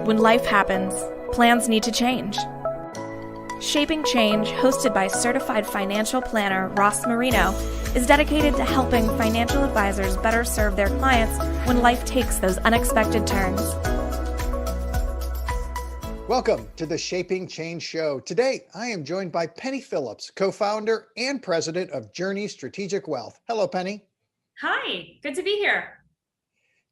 When life happens, plans need to change. Shaping Change, hosted by certified financial planner Ross Marino, is dedicated to helping financial advisors better serve their clients when life takes those unexpected turns. Welcome to the Shaping Change Show. Today, I am joined by Penny Phillips, co-founder and president of Journey Strategic Wealth. Hello, Penny. Hi, good to be here.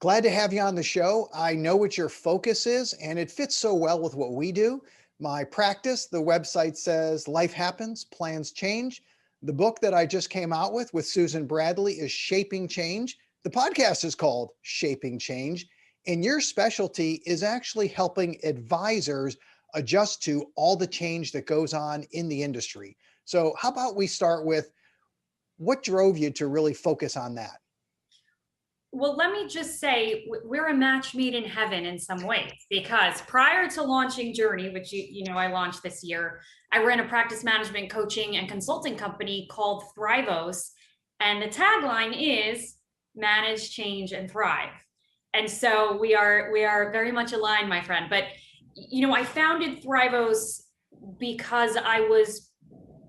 Glad to have you on the show. I know what your focus is, and it fits so well with what we do. My practice, the website says, life happens, plans change. The book that I just came out with Susan Bradley is Shaping Change. The podcast is called Shaping Change. And your specialty is actually helping advisors adjust to all the change that goes on in the industry. So how about we start with what drove you to really focus on that? Well, let me just say we're a match made in heaven in some ways, because prior to launching Journey, which you know I launched this year, I ran a practice management coaching and consulting company called Thrivos, and the tagline is manage, change, and thrive. And so we are very much aligned, my friend. But you know, I founded Thrivos because I was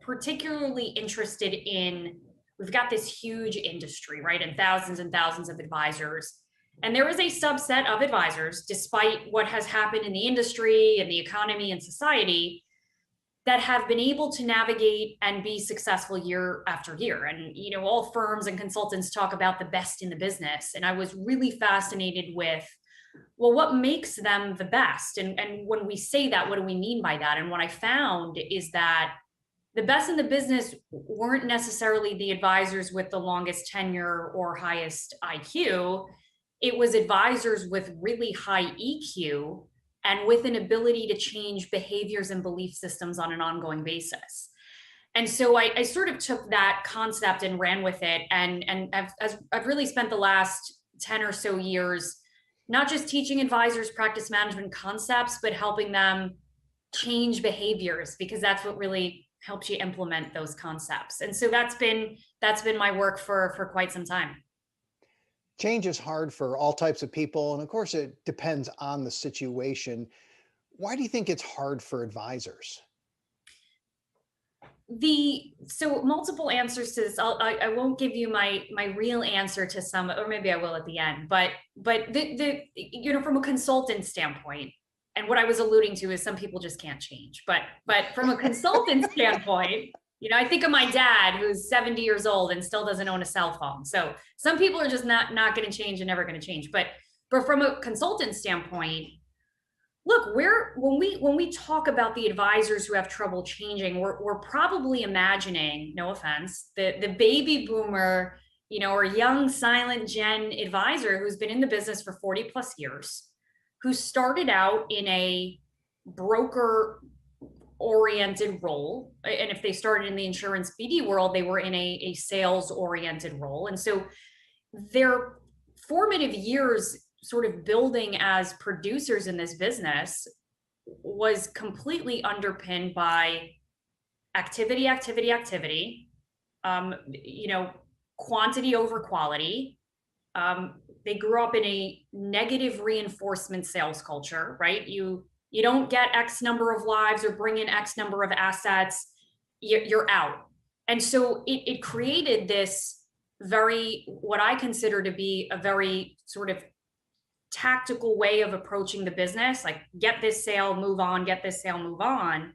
particularly interested in, we've got this huge industry, right? And thousands of advisors. And there is a subset of advisors, despite what has happened in the industry and the economy and society, that have been able to navigate and be successful year after year. And, you know, all firms and consultants talk about the best in the business. And I was really fascinated with, well, what makes them the best? And when we say that, what do we mean by that? And what I found is that the best in the business weren't necessarily the advisors with the longest tenure or highest IQ. It was advisors with really high EQ and with an ability to change behaviors and belief systems on an ongoing basis. And so I sort of took that concept and ran with it. And I've really spent the last 10 or so years, not just teaching advisors practice management concepts, but helping them change behaviors, because that's what really helps you implement those concepts. And so that's been my work for quite some time. Change is hard for all types of people. And of course, it depends on the situation. Why do you think it's hard for advisors? So multiple answers to this. I won't give you my real answer to some, or maybe I will at the end, but the you know, from a consultant standpoint, and what I was alluding to is some people just can't change. But from a consultant standpoint, you know, I think of my dad who's 70 years old and still doesn't own a cell phone. So some people are just not going to change and never going to change. But from a consultant standpoint, look, when we talk about the advisors who have trouble changing, we're probably imagining, no offense, the baby boomer, you know, or young silent gen advisor who's been in the business for 40 plus years, who started out in a broker oriented role. And if they started in the insurance BD world, they were in a sales oriented role. And so their formative years sort of building as producers in this business was completely underpinned by activity, you know, quantity over quality. They grew up in a negative reinforcement sales culture, right? You don't get X number of lives or bring in X number of assets, you're out. And so it created this what I consider to be a very sort of tactical way of approaching the business, like get this sale, move on, get this sale, move on.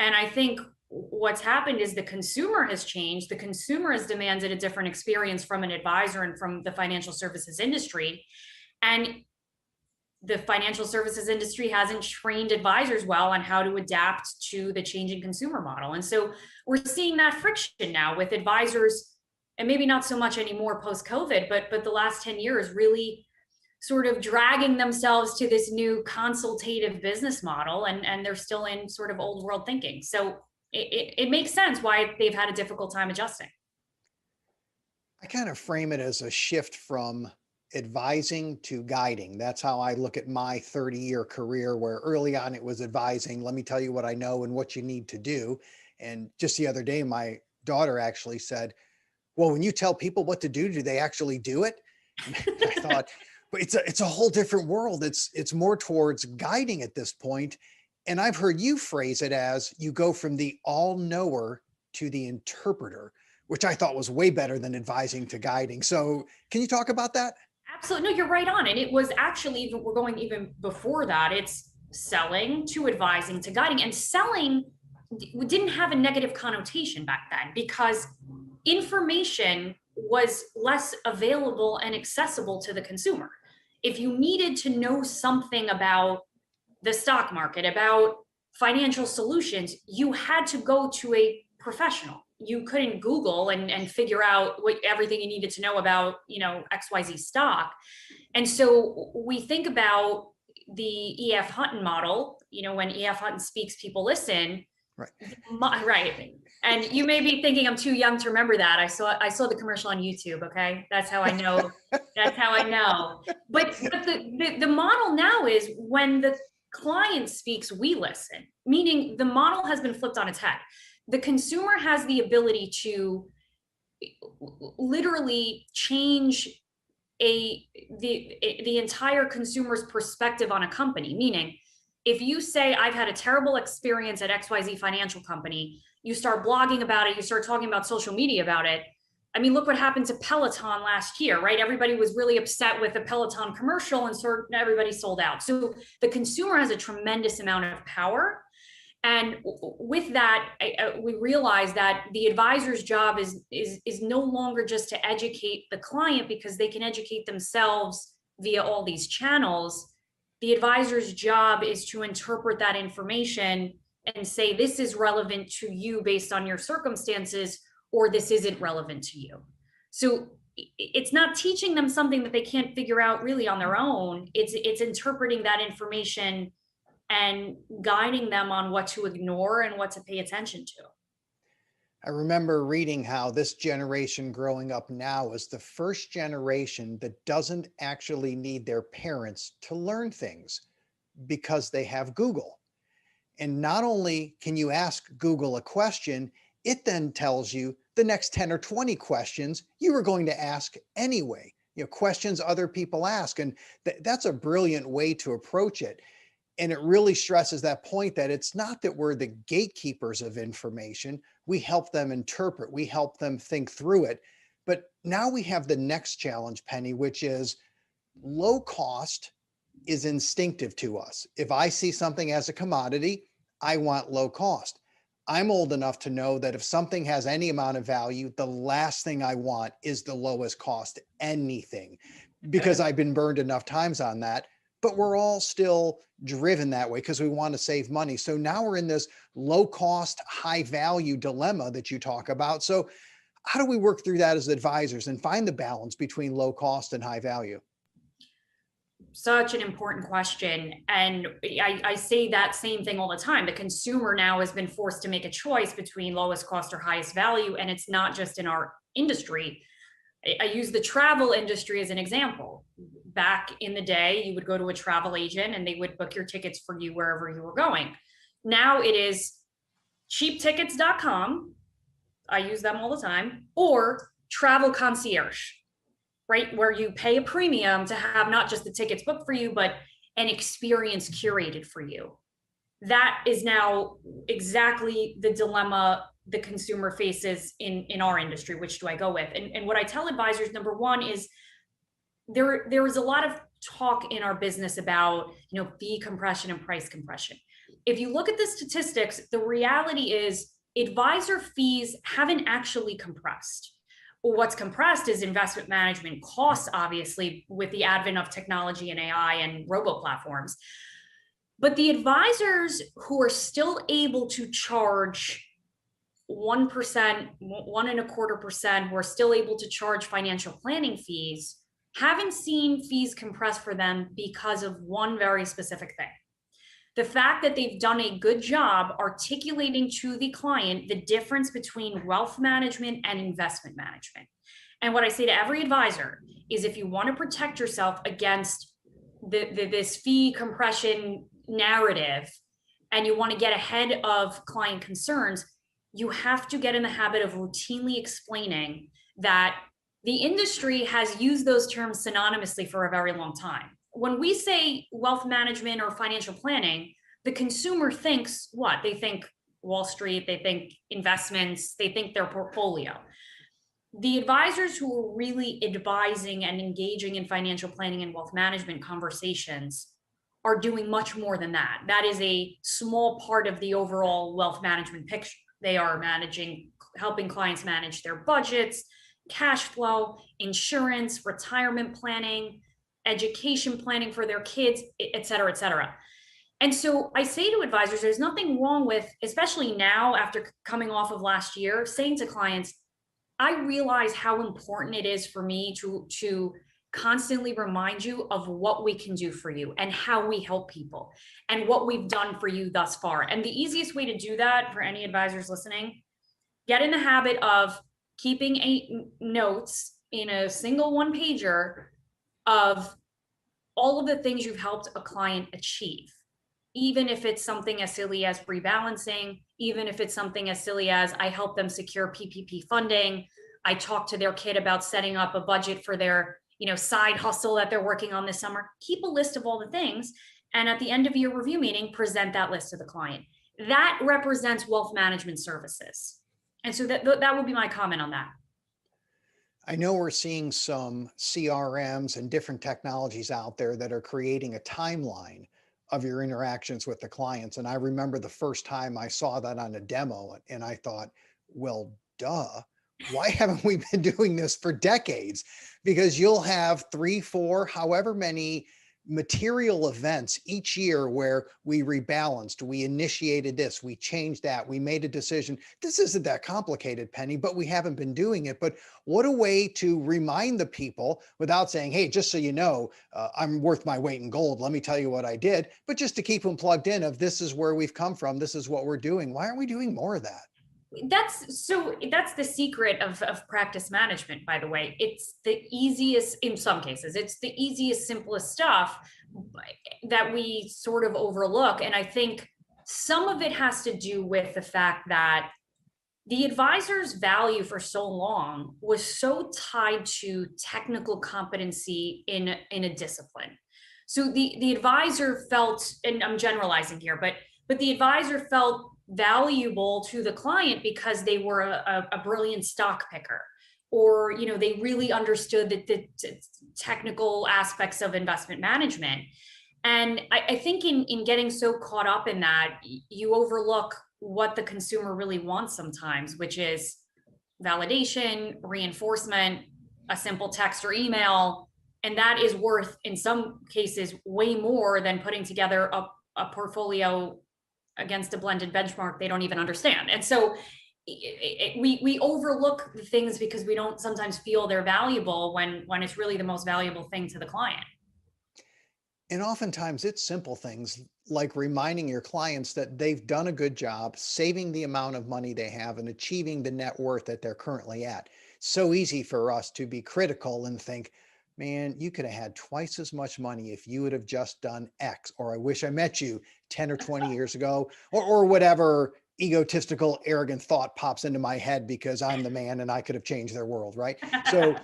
And I think what's happened is the consumer has changed. The consumer has demanded a different experience from an advisor and from the financial services industry. And the financial services industry hasn't trained advisors well on how to adapt to the changing consumer model. And so we're seeing that friction now with advisors, and maybe not so much anymore post-COVID, but the last 10 years really sort of dragging themselves to this new consultative business model, and they're still in sort of old world thinking. So it makes sense why they've had a difficult time adjusting. I kind of frame it as a shift from advising to guiding. That's how I look at my 30-year career, where early on it was advising. Let me tell you what I know and what you need to do. And just the other day, my daughter actually said, well, when you tell people what to do they actually do it? And I thought, But it's a whole different world. It's more towards guiding at this point. And I've heard you phrase it as you go from the all-knower to the interpreter, which I thought was way better than advising to guiding. So can you talk about that? Absolutely. No, you're right on. And it was actually, even we're going even before that, it's selling to advising to guiding. And selling didn't have a negative connotation back then because information was less available and accessible to the consumer. If you needed to know something about the stock market, about financial solutions, you had to go to a professional. You couldn't Google and figure out everything you needed to know about, XYZ stock. And so we think about the E.F. Hutton model, when E.F. Hutton speaks, people listen. Right. Right. And you may be thinking I'm too young to remember that. I saw the commercial on YouTube. Okay. That's how I know. That's how I know. But the model now is when the client speaks, we listen, meaning the model has been flipped on its head. The consumer has the ability to literally change the entire consumer's perspective on a company. Meaning, if you say, I've had a terrible experience at XYZ financial company, you start blogging about it, you start talking about social media about it. I mean, look what happened to Peloton last year, right? Everybody was really upset with the Peloton commercial and everybody sold out. So the consumer has a tremendous amount of power. And with that, we realize that the advisor's job is no longer just to educate the client because they can educate themselves via all these channels. The advisor's job is to interpret that information and say, this is relevant to you based on your circumstances, or this isn't relevant to you. So it's not teaching them something that they can't figure out really on their own. It's interpreting that information and guiding them on what to ignore and what to pay attention to. I remember reading how this generation growing up now is the first generation that doesn't actually need their parents to learn things because they have Google. And not only can you ask Google a question, it then tells you the next 10 or 20 questions you were going to ask anyway, questions other people ask. And that's a brilliant way to approach it. And it really stresses that point that it's not that we're the gatekeepers of information. We help them interpret, we help them think through it. But now we have the next challenge, Penny, which is low cost is instinctive to us. If I see something as a commodity, I want low cost. I'm old enough to know that if something has any amount of value, the last thing I want is the lowest cost anything, because I've been burned enough times on that. But we're all still driven that way because we want to save money. So now we're in this low cost, high value dilemma that you talk about. So how do we work through that as advisors and find the balance between low cost and high value? Such an important question. And I say that same thing all the time. The consumer now has been forced to make a choice between lowest cost or highest value. And it's not just in our industry. I use the travel industry as an example. Back in the day, you would go to a travel agent and they would book your tickets for you wherever you were going. Now it is cheaptickets.com. I use them all the time, or travel concierge, right? Where you pay a premium to have not just the tickets booked for you, but an experience curated for you. That is now exactly the dilemma the consumer faces in our industry. Which do I go with? And what I tell advisors, number one, is there is a lot of talk in our business about fee compression and price compression. If you look at the statistics, the reality is advisor fees haven't actually compressed. What's compressed is investment management costs, obviously, with the advent of technology and AI and robo platforms. But the advisors who are still able to charge 1%, 1.25%, who are still able to charge financial planning fees, haven't seen fees compress for them because of one very specific thing. The fact that they've done a good job articulating to the client the difference between wealth management and investment management. And what I say to every advisor is, if you want to protect yourself against this fee compression narrative and you want to get ahead of client concerns, you have to get in the habit of routinely explaining that the industry has used those terms synonymously for a very long time. When we say wealth management or financial planning, the consumer thinks what? They think Wall Street, they think investments, they think their portfolio. The advisors who are really advising and engaging in financial planning and wealth management conversations are doing much more than that. That is a small part of the overall wealth management picture. They are helping clients manage their budgets, cash flow, insurance, retirement planning, education planning for their kids, et cetera, et cetera. And so I say to advisors, there's nothing wrong with, especially now after coming off of last year, saying to clients, I realize how important it is for me to constantly remind you of what we can do for you and how we help people and what we've done for you thus far. And the easiest way to do that for any advisors listening, get in the habit of keeping notes in a single one pager of all of the things you've helped a client achieve. Even if it's something as silly as rebalancing, even if it's something as silly as I help them secure PPP funding, I talk to their kid about setting up a budget for their side hustle that they're working on this summer. Keep a list of all the things. And at the end of your review meeting, present that list to the client. That represents wealth management services. And so that would be my comment on that. I know we're seeing some CRMs and different technologies out there that are creating a timeline of your interactions with the clients. And I remember the first time I saw that on a demo and I thought, well, duh, why haven't we been doing this for decades? Because you'll have 3, 4, however many material events each year where we rebalanced, we initiated this, we changed that, we made a decision. This isn't that complicated, Penny, but we haven't been doing it. But what a way to remind the people without saying, hey, just so you know, I'm worth my weight in gold. Let me tell you what I did. But just to keep them plugged in of this is where we've come from. This is what we're doing. Why aren't we doing more of that? That's the secret of practice management, by the way. It's the easiest, in some cases, it's the easiest, simplest stuff that we sort of overlook. And I think some of it has to do with the fact that the advisor's value for so long was so tied to technical competency in a discipline. So the advisor felt, and I'm generalizing here, but the advisor felt valuable to the client because they were a brilliant stock picker, or they really understood the technical aspects of investment management. And I think in getting so caught up in that, you overlook what the consumer really wants sometimes, which is validation, reinforcement, a simple text or email. And that is worth, in some cases, way more than putting together a portfolio against a blended benchmark they don't even understand. And so we overlook the things because we don't sometimes feel they're valuable when it's really the most valuable thing to the client. And oftentimes it's simple things like reminding your clients that they've done a good job saving the amount of money they have and achieving the net worth that they're currently at. So easy for us to be critical and think, man, you could have had twice as much money if you would have just done X, or I wish I met you 10 or 20 years ago, or whatever egotistical, arrogant thought pops into my head because I'm the man and I could have changed their world, right? So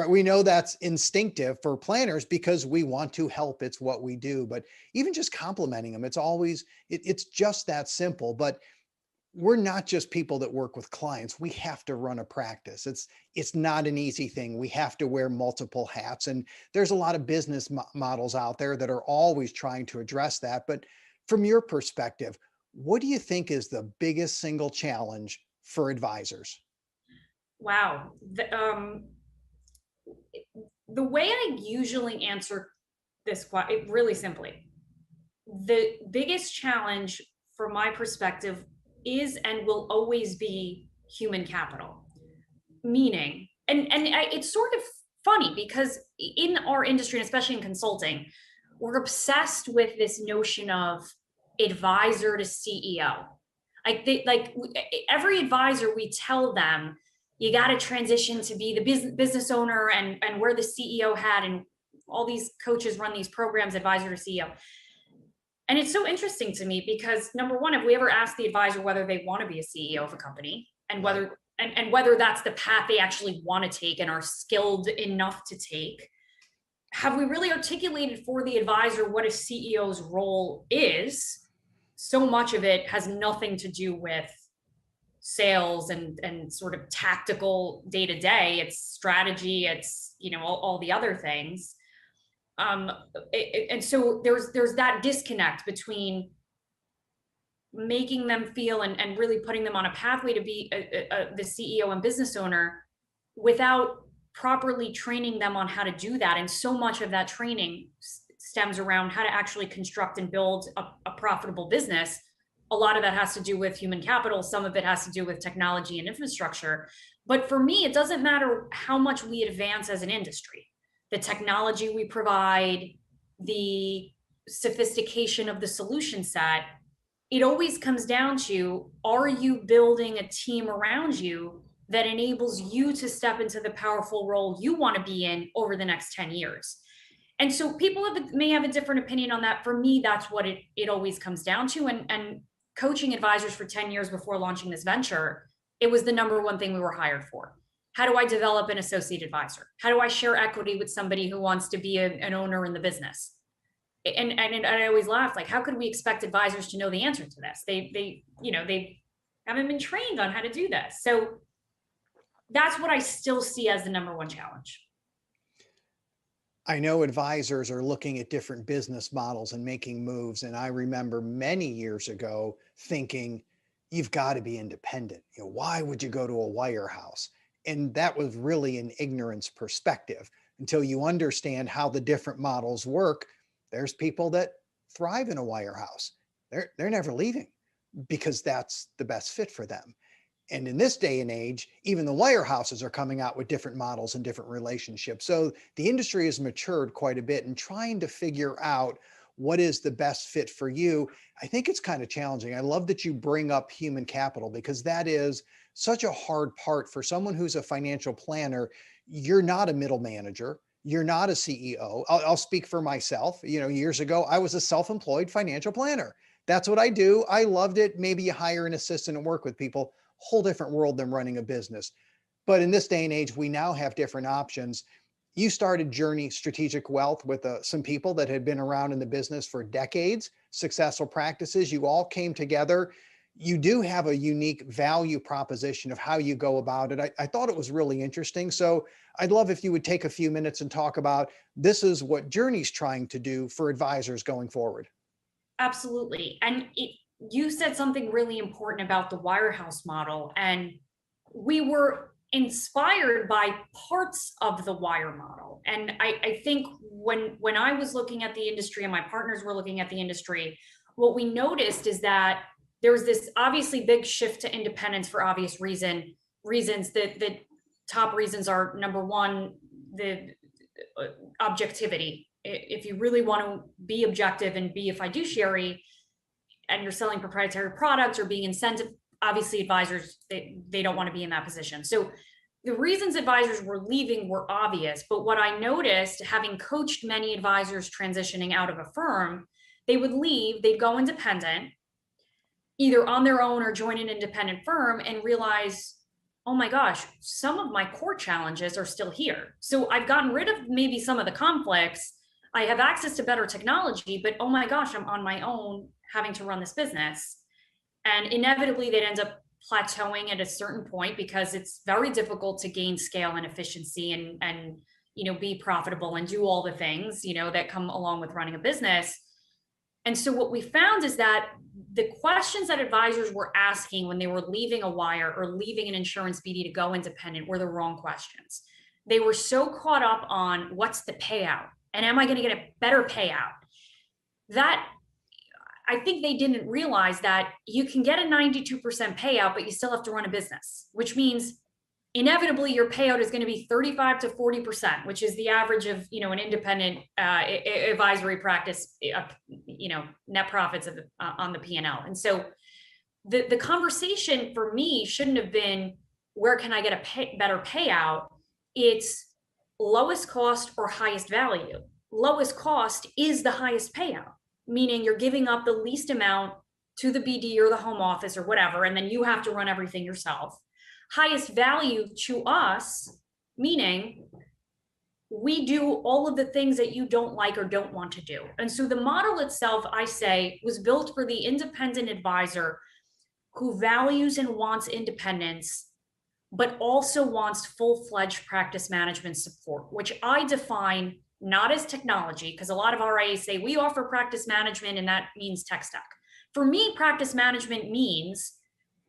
we know that's instinctive for planners because we want to help. It's what we do. But even just complimenting them, it's just that simple. But we're not just people that work with clients. We have to run a practice. It's not an easy thing. We have to wear multiple hats. And there's a lot of business models out there that are always trying to address that. But from your perspective, what do you think is the biggest single challenge for advisors? Wow. The way I usually answer this question, really simply, the biggest challenge from my perspective is and will always be human capital. Meaning, it's sort of funny because in our industry, and especially in consulting, we're obsessed with this notion of advisor to CEO. Every advisor, we tell them, you got to transition to be the business owner and wear the CEO hat, and all these coaches run these programs, advisor to CEO. And it's so interesting to me because, number one, have we ever asked the advisor whether they want to be a CEO of a company and whether and whether that's the path they actually want to take and are skilled enough to take. Have we really articulated for the advisor what a CEO's role is? So much of it has nothing to do with sales and sort of tactical day to day. It's strategy. It's, all the other things. And so there's that disconnect between making them feel and really putting them on a pathway to be the CEO and business owner without properly training them on how to do that. And so much of that training stems around how to actually construct and build a profitable business. A lot of that has to do with human capital. Some of it has to do with technology and infrastructure. But for me, it doesn't matter how much we advance as an industry. The technology we provide, the sophistication of the solution set, it always comes down to, are you building a team around you that enables you to step into the powerful role you want to be in over the next 10 years? And so people may have a different opinion on that. For me, that's what it always comes down to. And coaching advisors for 10 years before launching this venture, it was the number one thing we were hired for. How do I develop an associate advisor? How do I share equity with somebody who wants to be an owner in the business? And I always laugh, like, how could we expect advisors to know the answer to this? They haven't been trained on how to do this. So that's what I still see as the number one challenge. I know advisors are looking at different business models and making moves. And I remember many years ago thinking, you've got to be independent. Why would you go to a wirehouse? And that was really an ignorance perspective until you understand how the different models work. There's people that thrive in a wirehouse. They're never leaving because that's the best fit for them. And in this day and age, even the wirehouses are coming out with different models and different relationships. So the industry has matured quite a bit in trying to figure out what is the best fit for you. I think it's kind of challenging. I love that you bring up human capital because that is such a hard part for someone who's a financial planner. You're not a middle manager. You're not a CEO. I'll speak for myself. Years ago, I was a self-employed financial planner. That's what I do. I loved it. Maybe you hire an assistant and work with people. Whole different world than running a business. But in this day and age, we now have different options. You started Journey Strategic Wealth with some people that had been around in the business for decades, successful practices. You all came together. You do have a unique value proposition of how you go about it. I thought it was really interesting. So I'd love if you would take a few minutes and talk about this is what Journey's trying to do for advisors going forward. Absolutely. And you said something really important about the wirehouse model, and we were inspired by parts of the wire model. And I think when I was looking at the industry and my partners were looking at the industry, what we noticed is that there was this obviously big shift to independence for obvious reasons. The top reasons are, number one, the objectivity. If you really want to be objective and be a fiduciary, and you're selling proprietary products or being incentive, obviously advisors, they don't want to be in that position. So the reasons advisors were leaving were obvious, but what I noticed, having coached many advisors transitioning out of a firm, they would leave, they'd go independent, either on their own or join an independent firm, and realize, oh my gosh, some of my core challenges are still here. So I've gotten rid of maybe some of the conflicts. I have access to better technology, but oh my gosh, I'm on my own having to run this business. And inevitably they'd end up plateauing at a certain point because it's very difficult to gain scale and efficiency and be profitable and do all the things, that come along with running a business. And so what we found is that the questions that advisors were asking when they were leaving a wire or leaving an insurance BD to go independent were the wrong questions. They were so caught up on what's the payout and am I going to get a better payout, that I think they didn't realize that you can get a 92% payout, but you still have to run a business, which means inevitably your payout is going to be 35 to 40%, which is the average of, an independent advisory practice, net profits on the P&L. And so the conversation for me shouldn't have been, where can I get a better payout? It's lowest cost or highest value. Lowest cost is the highest payout, meaning you're giving up the least amount to the BD or the home office or whatever, and then you have to run everything yourself. highest value to us, meaning we do all of the things that you don't like or don't want to do. And so the model itself, I say, was built for the independent advisor who values and wants independence, but also wants full-fledged practice management support, which I define not as technology, because a lot of RIAs say we offer practice management and that means tech stack. For me, practice management means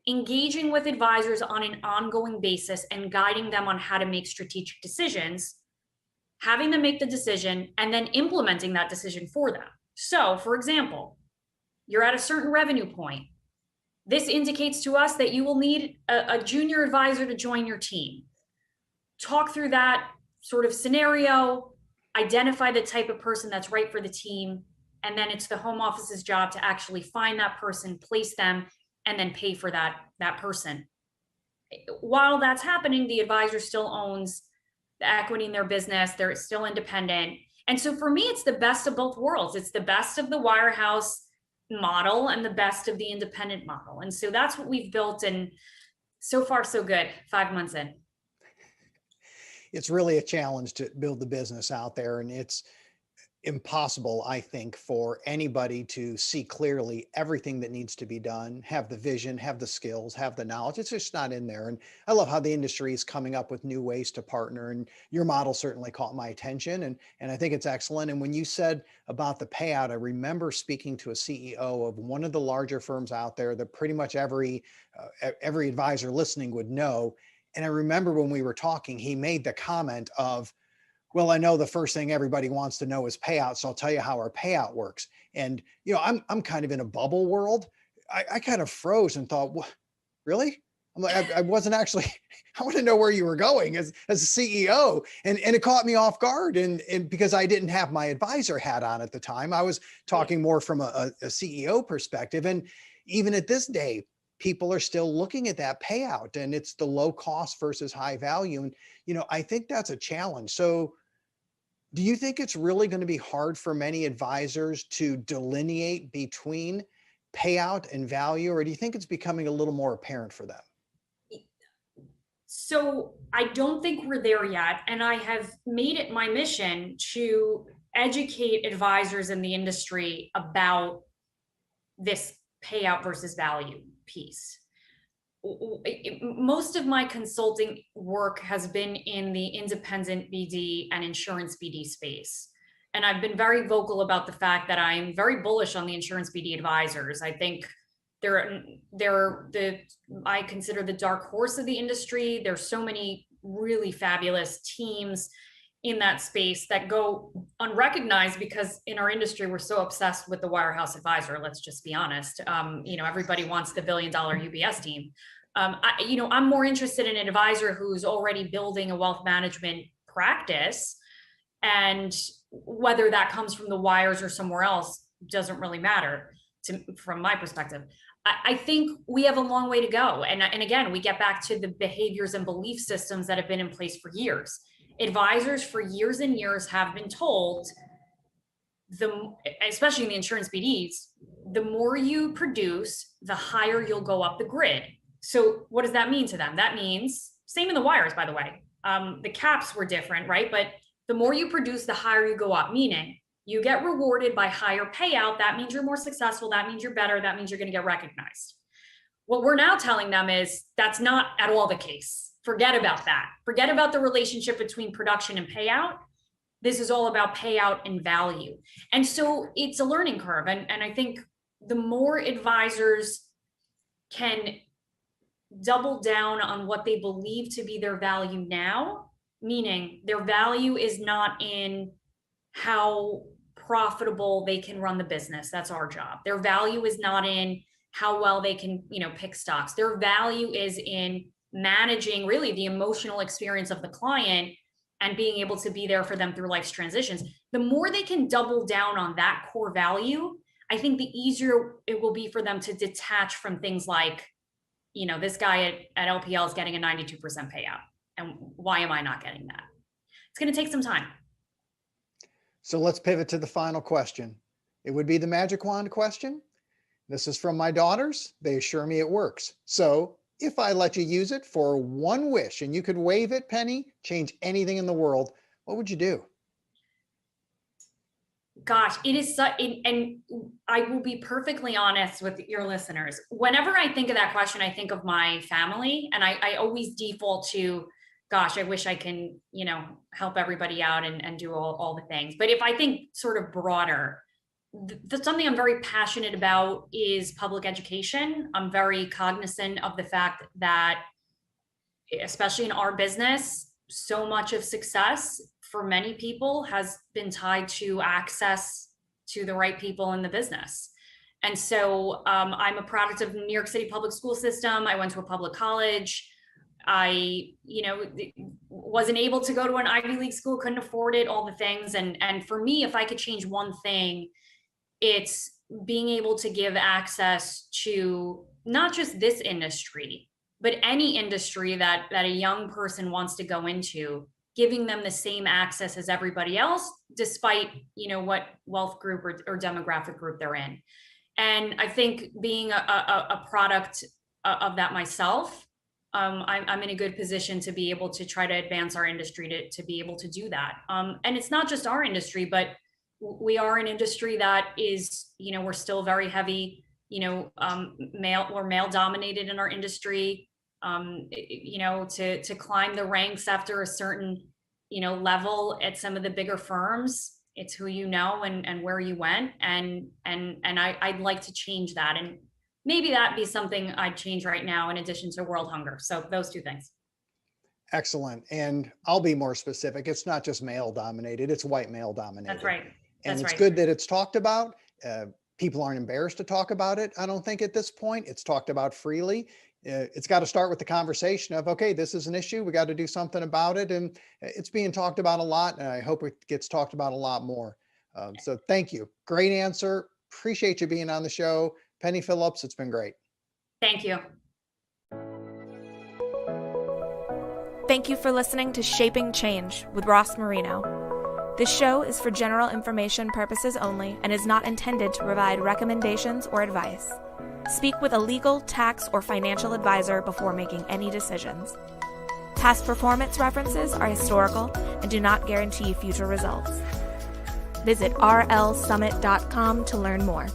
engaging with advisors on an ongoing basis and guiding them on how to make strategic decisions, having them make the decision, and then implementing that decision for them. So, for example, you're at a certain revenue point. This indicates to us that you will need a junior advisor to join your team. Talk through that sort of scenario, identify the type of person that's right for the team, and then it's the home office's job to actually find that person, place them, and then pay for that person. While that's happening, the advisor still owns the equity in their business. They're still independent. And so for me, it's the best of both worlds. It's the best of the wirehouse model and the best of the independent model. And so that's what we've built. And so far, so good. 5 months in. It's really a challenge to build the business out there. And it's impossible, I think, for anybody to see clearly everything that needs to be done, have the vision, have the skills, have the knowledge. It's just not in there. And I love how the industry is coming up with new ways to partner. And your model certainly caught my attention. And I think it's excellent. And when you said about the payout, I remember speaking to a CEO of one of the larger firms out there that pretty much every advisor listening would know. And I remember when we were talking, he made the comment of, well, I know the first thing everybody wants to know is payout, so I'll tell you how our payout works. And I'm kind of in a bubble world. I kind of froze and thought, what, really? I'm like, I wasn't actually. I want to know where you were going as a CEO, and it caught me off guard, and because I didn't have my advisor hat on at the time, I was talking more from a CEO perspective. And even at this day, people are still looking at that payout, and it's the low cost versus high value. And I think that's a challenge. So do you think it's really going to be hard for many advisors to delineate between payout and value, or do you think it's becoming a little more apparent for them? So I don't think we're there yet. And I have made it my mission to educate advisors in the industry about this payout versus value piece. Most of my consulting work has been in the independent BD and insurance BD space. And I've been very vocal about the fact that I'm very bullish on the insurance BD advisors. I think I consider the dark horse of the industry. There's so many really fabulous teams in that space that go unrecognized because in our industry, we're so obsessed with the wirehouse advisor. Let's just be honest. Everybody wants the $1 billion UBS team. I'm more interested in an advisor who's already building a wealth management practice, and whether that comes from the wires or somewhere else doesn't really matter from my perspective. I think we have a long way to go. And again, we get back to the behaviors and belief systems that have been in place for years. Advisors for years and years have been told, especially in the insurance BDs, the more you produce, the higher you'll go up the grid. So what does that mean to them? That means, same in the wires, by the way, the caps were different, right? But the more you produce, the higher you go up, meaning you get rewarded by higher payout. That means you're more successful. That means you're better. That means you're going to get recognized. What we're now telling them is that's not at all the case. Forget about that. Forget about the relationship between production and payout. This is all about payout and value. And so it's a learning curve. And I think the more advisors can double down on what they believe to be their value now, meaning their value is not in how profitable they can run the business. That's our job. Their value is not in how well they can, pick stocks. Their value is in managing really the emotional experience of the client and being able to be there for them through life's transitions. The more they can double down on that core value, I think the easier it will be for them to detach from things like, this guy at LPL is getting a 92% payout. And why am I not getting that? It's going to take some time. So let's pivot to the final question. It would be the magic wand question. This is from my daughters. They assure me it works. So if I let you use it for one wish and you could wave it, Penny, change anything in the world, what would you do? Gosh, it is and I will be perfectly honest with your listeners. Whenever I think of that question, I think of my family, and I always default to, gosh, I wish I can, help everybody out and do all the things. But if I think sort of broader, something I'm very passionate about is public education. I'm very cognizant of the fact that, especially in our business, so much of success for many people has been tied to access to the right people in the business. And so I'm a product of the New York City public school system. I went to a public college. I, wasn't able to go to an Ivy League school, couldn't afford it, all the things. And for me, if I could change one thing, it's being able to give access to not just this industry, but any industry that a young person wants to go into, giving them the same access as everybody else, despite, what wealth group or demographic group they're in. And I think being a product of that myself, I'm in a good position to be able to try to advance our industry to be able to do that. And it's not just our industry, but we are an industry that is, we're still very heavy, we're male dominated in our industry. To climb the ranks after a certain, level at some of the bigger firms, it's who you know and where you went. And I'd like to change that. And maybe that'd be something I'd change right now in addition to world hunger. So those two things. Excellent. And I'll be more specific. It's not just male dominated, it's white male dominated. That's right. And it's good that it's talked about. People aren't embarrassed to talk about it. I don't think at this point. It's talked about freely. It's got to start with the conversation of, okay, this is an issue. We got to do something about it. And it's being talked about a lot. And I hope it gets talked about a lot more. So thank you. Great answer. Appreciate you being on the show. Penny Phillips, it's been great. Thank you. Thank you for listening to Shaping Change with Ross Marino. This show is for general information purposes only and is not intended to provide recommendations or advice. Speak with a legal, tax, or financial advisor before making any decisions. Past performance references are historical and do not guarantee future results. Visit rlsummit.com to learn more.